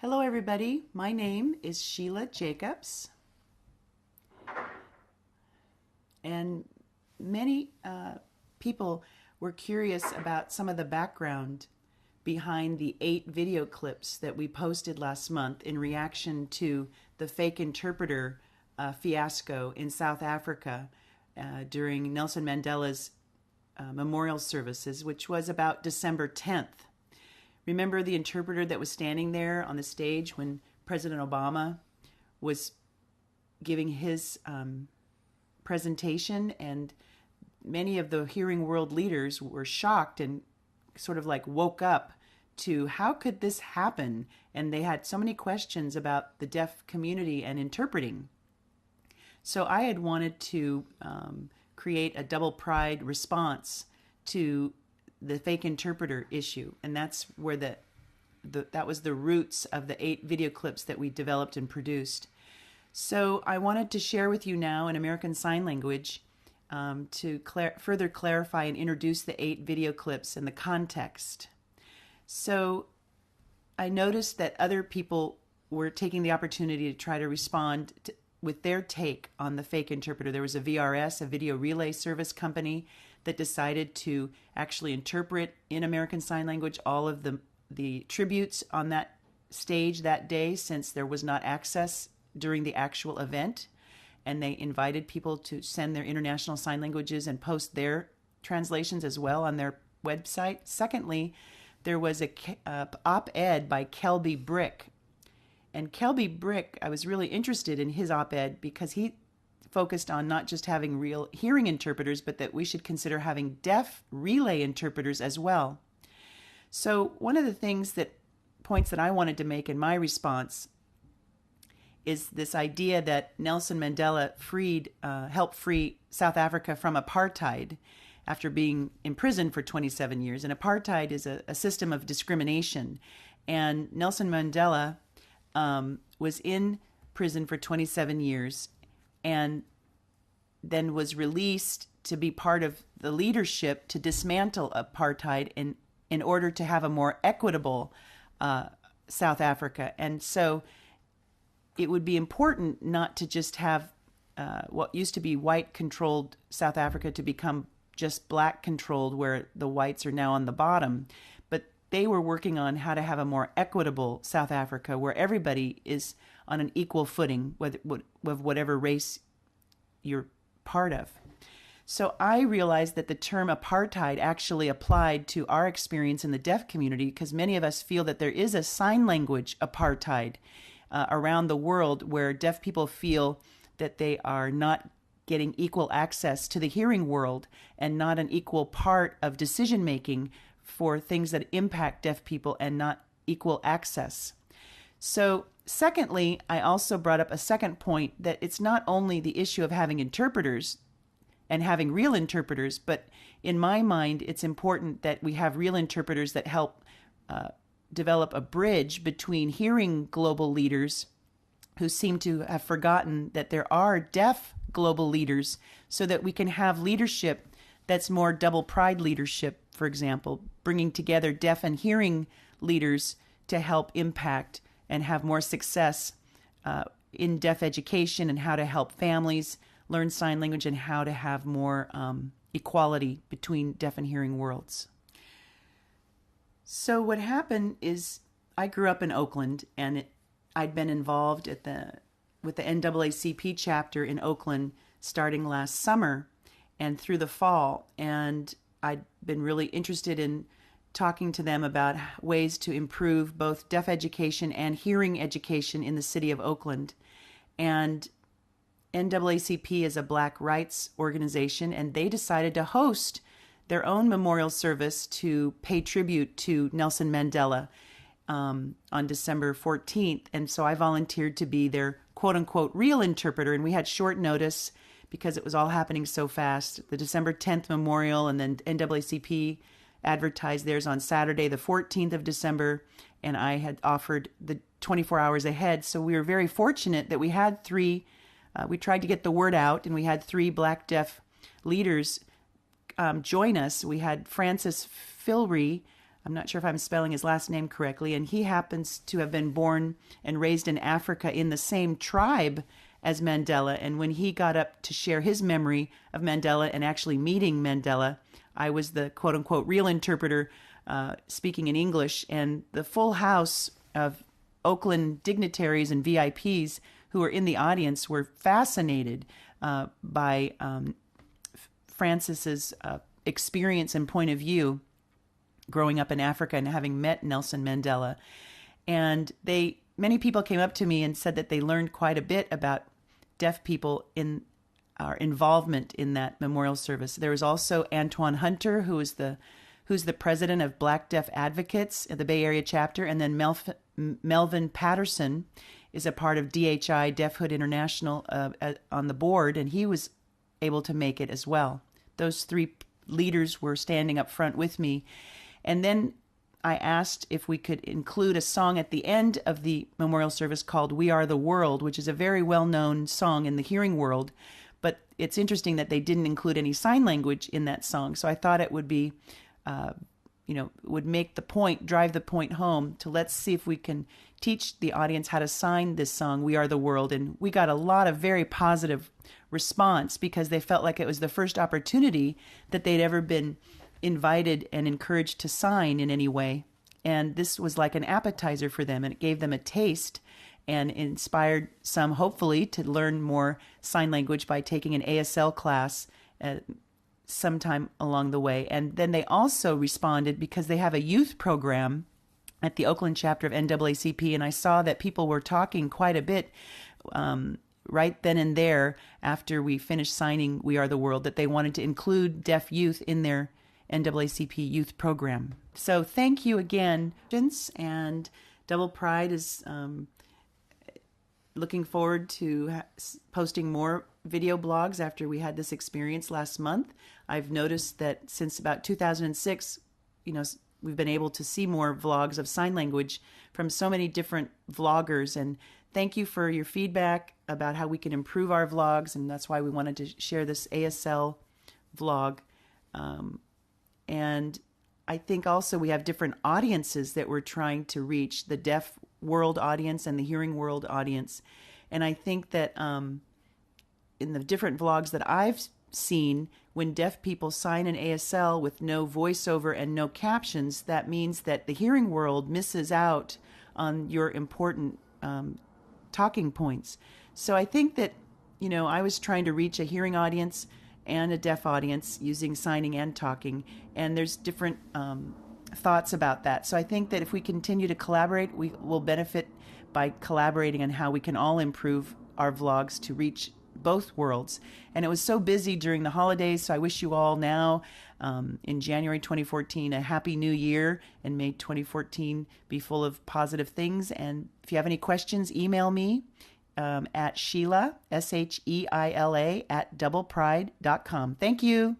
Hello, everybody. My name is Sheila Jacobs, and many people were curious about some of the background behind the 8 video clips that we posted last month in reaction to the fake interpreter fiasco in South Africa during Nelson Mandela's memorial services, which was about December 10th. Remember the interpreter that was standing there on the stage when President Obama was giving his presentation, and many of the hearing world leaders were shocked and sort of like woke up to how could this happen? And they had so many questions about the deaf community and interpreting. So I had wanted to create a double pride response to the fake interpreter issue, and that's where that was the roots of the 8 video clips that we developed and produced. So I wanted to share with you now in American Sign Language to further clarify and introduce the 8 video clips and the context. So I noticed that other people were taking the opportunity to try to respond with their take on the fake interpreter. There was a VRS, a video relay service company, that decided to actually interpret in American Sign Language all of the tributes on that stage that day, since there was not access during the actual event. And they invited people to send their international sign languages and post their translations as well on their website. Secondly, there was a op-ed by Kelby Brick. And Kelby Brick, I was really interested in his op-ed because he focused on not just having real hearing interpreters, but that we should consider having deaf relay interpreters as well. So one of the points that I wanted to make in my response is this idea that Nelson Mandela helped free South Africa from apartheid after being imprisoned for 27 years. And apartheid is a system of discrimination. And Nelson Mandela was in prison for 27 years and then was released to be part of the leadership to dismantle apartheid in order to have a more equitable South Africa. And so it would be important not to just have what used to be white-controlled South Africa to become just black-controlled, where the whites are now on the bottom. But they were working on how to have a more equitable South Africa where everybody is on an equal footing with whatever race you're part of. So I realized that the term apartheid actually applied to our experience in the deaf community, because many of us feel that there is a sign language apartheid around the world where deaf people feel that they are not getting equal access to the hearing world and not an equal part of decision making for things that impact deaf people, and not equal access. So secondly, I also brought up a second point, that it's not only the issue of having interpreters and having real interpreters, but in my mind, it's important that we have real interpreters that help develop a bridge between hearing global leaders who seem to have forgotten that there are deaf global leaders, so that we can have leadership that's more double pride leadership, for example, bringing together deaf and hearing leaders to help impact and have more success in deaf education, and how to help families learn sign language, and how to have more equality between deaf and hearing worlds. So what happened is, I grew up in Oakland, and I'd been involved with the NAACP chapter in Oakland starting last summer and through the fall, and I'd been really interested in talking to them about ways to improve both deaf education and hearing education in the city of Oakland. And NAACP is a Black rights organization, and they decided to host their own memorial service to pay tribute to Nelson Mandela on December 14th. And so I volunteered to be their quote-unquote real interpreter, and we had short notice because it was all happening so fast. The December 10th memorial, and then NAACP advertised theirs on Saturday, the 14th of December, and I had offered the 24 hours ahead. So we were very fortunate that we had 3, we tried to get the word out, and we had 3 Black deaf leaders join us. We had Francis Filry, I'm not sure if I'm spelling his last name correctly, and he happens to have been born and raised in Africa in the same tribe as Mandela. And when he got up to share his memory of Mandela and actually meeting Mandela, I was the quote-unquote real interpreter speaking in English, and the full house of Oakland dignitaries and VIPs who were in the audience were fascinated by Francis's experience and point of view growing up in Africa and having met Nelson Mandela. And many people came up to me and said that they learned quite a bit about deaf people in our involvement in that memorial service. There was also Antoine Hunter, who's the president of Black Deaf Advocates at the Bay Area chapter, and then Melvin Patterson is a part of DHI, Deafhood International, on the board, and he was able to make it as well. Those three leaders were standing up front with me. And then I asked if we could include a song at the end of the memorial service called We Are the World, which is a very well-known song in the hearing world. But it's interesting that they didn't include any sign language in that song. So I thought it would be, would make the point, drive the point home to let's see if we can teach the audience how to sign this song, We Are the World. And we got a lot of very positive response because they felt like it was the first opportunity that they'd ever been invited and encouraged to sign in any way. And this was like an appetizer for them, and it gave them a taste and inspired some, hopefully, to learn more sign language by taking an ASL class sometime along the way. And then they also responded because they have a youth program at the Oakland chapter of NAACP, and I saw that people were talking quite a bit right then and there after we finished signing We Are the World, that they wanted to include deaf youth in their NAACP youth program. So thank you again, and Double Pride is looking forward to posting more video blogs after we had this experience last month. I've noticed that since about 2006, we've been able to see more vlogs of sign language from so many different vloggers, and thank you for your feedback about how we can improve our vlogs, and that's why we wanted to share this ASL vlog. And I think also we have different audiences that we're trying to reach, the deaf world audience and the hearing world audience. And I think that in the different vlogs that I've seen, when deaf people sign an ASL with no voiceover and no captions, that means that the hearing world misses out on your important talking points. So I think that, I was trying to reach a hearing audience and a deaf audience using signing and talking, and there's different thoughts about that. So I think that if we continue to collaborate, we will benefit by collaborating on how we can all improve our vlogs to reach both worlds. And it was so busy during the holidays, so I wish you all now, in January 2014, a happy new year, and may 2014 be full of positive things. And if you have any questions, email me at Sheila, SHEILA, @doublepride.com. Thank you.